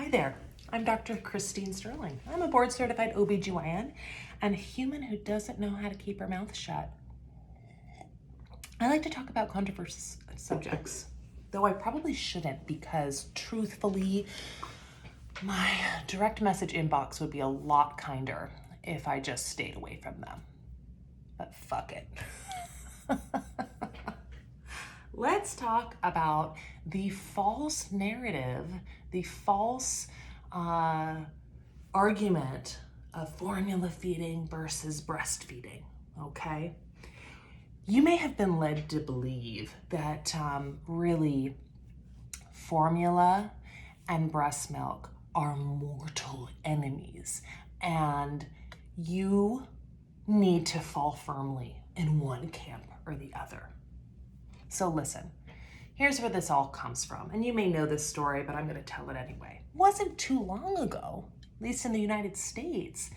Hi there, I'm Dr. Christine Sterling. I'm a board certified OBGYN and a human who doesn't know how to keep her mouth shut. I like to talk about controversial subjects, though I probably shouldn't because truthfully, my direct message inbox would be a lot kinder if I just stayed away from them. But fuck it. Let's talk about the false narrative, the false argument of formula feeding versus breastfeeding, okay? You may have been led to believe that really formula and breast milk are mortal enemies, and you need to fall firmly in one camp or the other. So listen, here's where this all comes from. And you may know this story, but I'm going to tell it anyway. It wasn't too long ago, at least in the United States,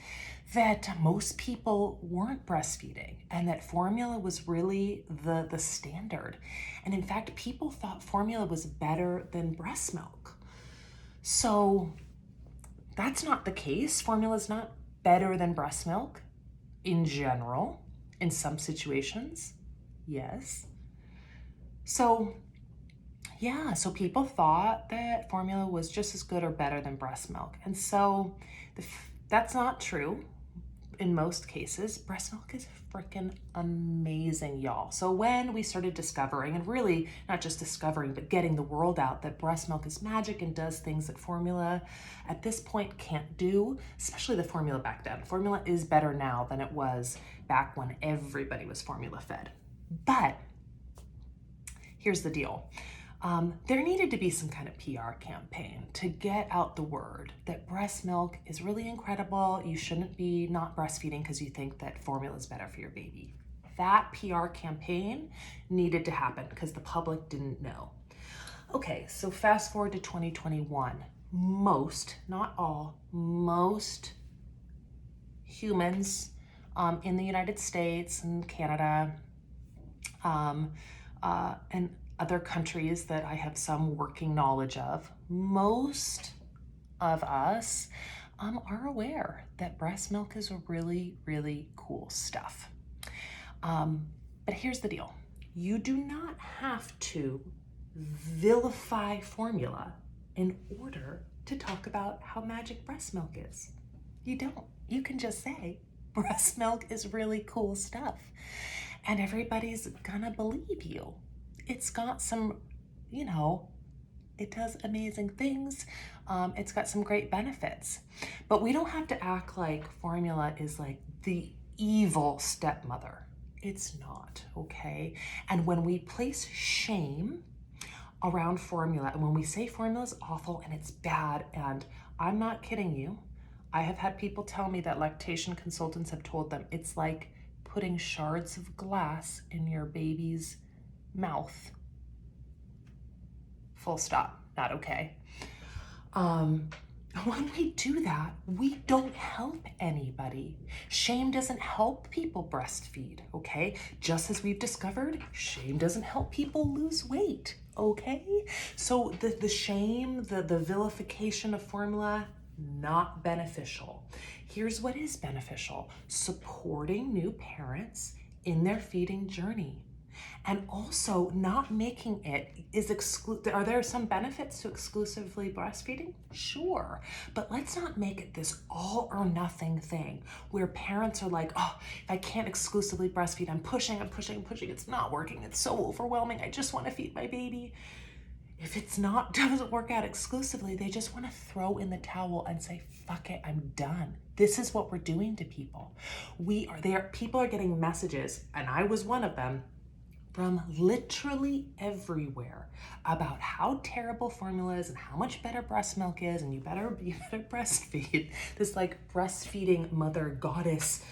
that most people weren't breastfeeding and that formula was really the standard. And in fact, people thought formula was better than breast milk. So that's not the case. Formula is not better than breast milk in general. In some situations, yes. So people thought that formula was just as good or better than breast milk. And so that's not true in most cases. Breast milk is freaking amazing, y'all. So when we started discovering, and really not just discovering, but getting the word out that breast milk is magic and does things that formula at this point can't do, especially the formula back then. Formula is better now than it was back when everybody was formula fed. But here's the deal. There needed to be some kind of PR campaign to get out the word that breast milk is really incredible. You shouldn't be not breastfeeding because you think that formula is better for your baby. That PR campaign needed to happen because the public didn't know. Okay, so fast forward to 2021. Most, not all, most humans in the United States and Canada and other countries that I have some working knowledge of, most of us are aware that breast milk is really, really cool stuff. But here's the deal. You do not have to vilify formula in order to talk about how magic breast milk is. You don't. You can just say breast milk is really cool stuff, and everybody's gonna believe you. It's got some, it does amazing things. It's got some great benefits. But we don't have to act like formula is like the evil stepmother. It's not, okay? And when we place shame around formula, and when we say formula is awful and it's bad, and I'm not kidding you, I have had people tell me that lactation consultants have told them it's like putting shards of glass in your baby's mouth. Full stop. Not okay. When we do that, we don't help anybody. Shame doesn't help people breastfeed, okay? Just as we've discovered, shame doesn't help people lose weight, okay? So the shame, the vilification of formula, not beneficial. Here's what is beneficial: supporting new parents in their feeding journey. And also not making it is exclusive. Are there some benefits to exclusively breastfeeding? Sure. But let's not make it this all or nothing thing where parents are like, oh, if I can't exclusively breastfeed, I'm pushing. It's not working. It's so overwhelming. I just want to feed my baby. If doesn't work out exclusively, they just want to throw in the towel and say, fuck it, I'm done. This is what we're doing to people. People are getting messages, and I was one of them, from literally everywhere about how terrible formula is and how much better breast milk is, and you better breastfeed. This like breastfeeding mother goddess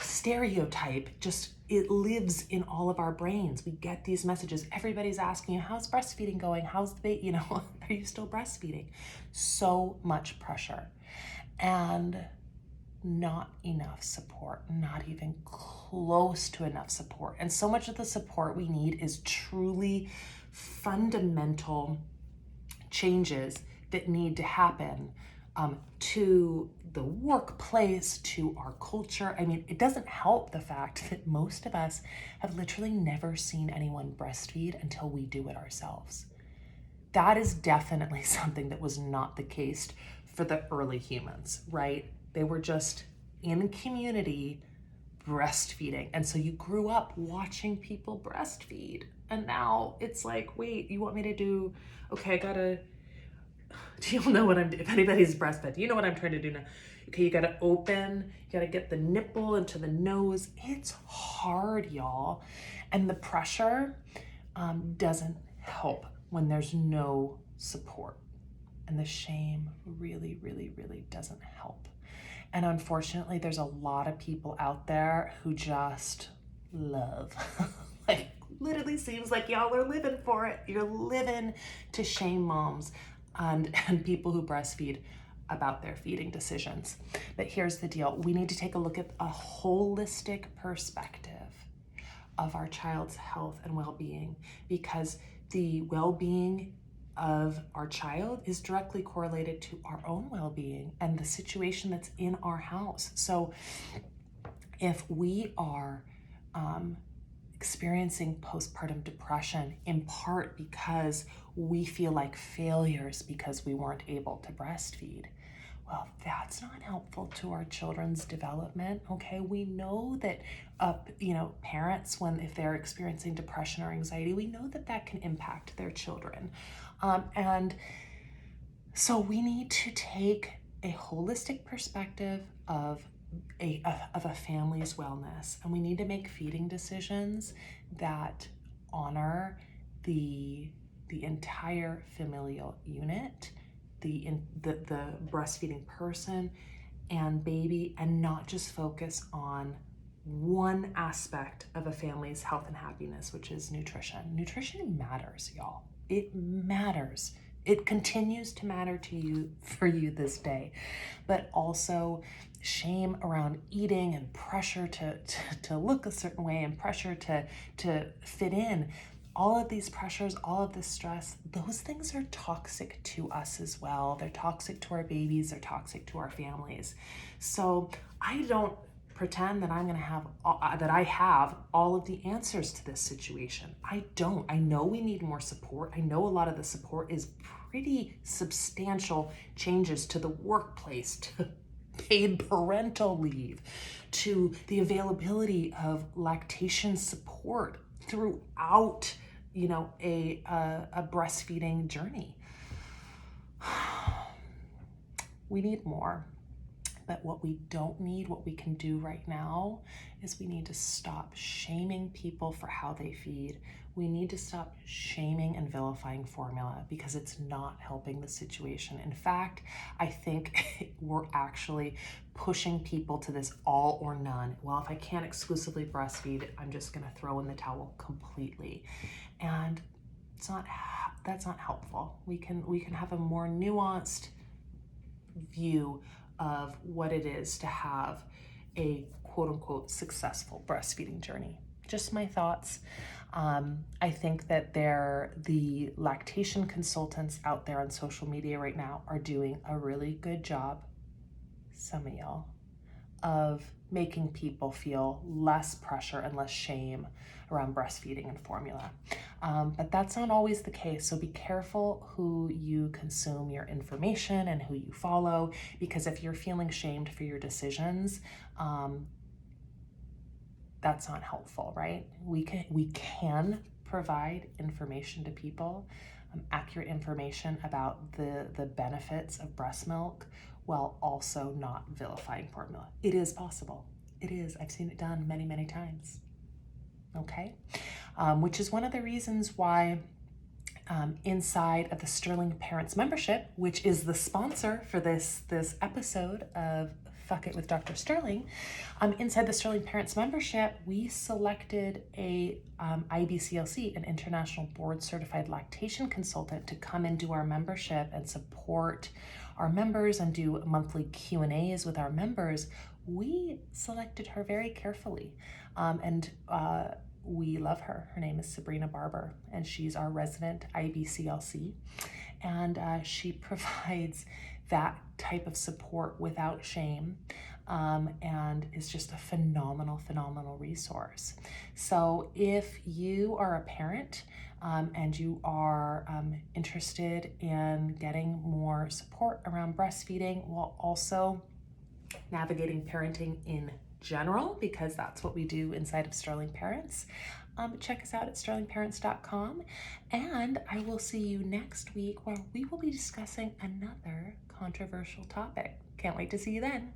stereotype, it lives in all of our brains. We get these messages. Everybody's asking you, how's breastfeeding going? How's the baby, are you still breastfeeding? So much pressure and not enough support, not even close to enough support. And so much of the support we need is truly fundamental changes that need to happen to the workplace, to our culture. I mean, it doesn't help the fact that most of us have literally never seen anyone breastfeed until we do it ourselves. That is definitely something that was not the case for the early humans, right? They were just in community breastfeeding. And so you grew up watching people breastfeed. And now it's like, wait, you want me to do, okay, do you know what if anybody's breastfed, you know what I'm trying to do now. Okay, you gotta get the nipple into the nose. It's hard, y'all. And the pressure doesn't help when there's no support. And the shame really, really, really doesn't help. And unfortunately, there's a lot of people out there who just love, like literally seems like y'all are living for it. You're living to shame moms and people who breastfeed about their feeding decisions. But here's the deal. We need to take a look at a holistic perspective of our child's health and well-being, because the well-being of our child is directly correlated to our own well-being and the situation that's in our house. So if we are experiencing postpartum depression in part because we feel like failures because we weren't able to breastfeed, well, that's not helpful to our children's development. Okay, we know that parents, if they're experiencing depression or anxiety, we know that can impact their children. And so we need to take a holistic perspective of a family's wellness, and we need to make feeding decisions that honor the entire familial unit, the breastfeeding person and baby, and not just focus on one aspect of a family's health and happiness, which is nutrition. Nutrition matters, y'all. It matters. It continues to matter for you this day. But also shame around eating and pressure to look a certain way and pressure to fit in. All of these pressures, all of this stress, those things are toxic to us as well. They're toxic to our babies, they're toxic to our families. So I don't pretend that I have all of the answers to this situation. I don't. I know we need more support. I know a lot of the support is pretty substantial changes to the workplace, to paid parental leave, to the availability of lactation support throughout, a breastfeeding journey. We need more. But what we don't need, what we can do right now, is we need to stop shaming people for how they feed. We need to stop shaming and vilifying formula, because it's not helping the situation. In fact, I think we're actually pushing people to this all or none. Well, if I can't exclusively breastfeed, I'm just going to throw in the towel completely. And that's not helpful. We can have a more nuanced view of what it is to have a quote-unquote successful breastfeeding journey. Just my thoughts. I think that the lactation consultants out there on social media right now are doing a really good job, some of y'all, of making people feel less pressure and less shame around breastfeeding and formula. But that's not always the case. So be careful who you consume your information and who you follow, because if you're feeling shamed for your decisions, that's not helpful, right? We can provide information to people, accurate information about the benefits of breast milk, while also not vilifying formula. It is possible. It is. I've seen it done many, many times. Okay? Which is one of the reasons why inside of the Sterling Parents membership, which is the sponsor for this episode of Fuck It with Dr. Sterling, inside the Sterling Parents membership, we selected a IBCLC, an International Board Certified Lactation Consultant, to come and do our membership and support our members and do monthly Q&As with our members. We selected her very carefully, and we love her. Her name is Sabrina Barber, and she's our resident IBCLC. and she provides that type of support without shame, and is just a phenomenal resource. So if you are a parent and you are interested in getting more support around breastfeeding while also navigating parenting in general, because that's what we do inside of Sterling Parents, check us out at sterlingparents.com, and I will see you next week where we will be discussing another controversial topic. Can't wait to see you then.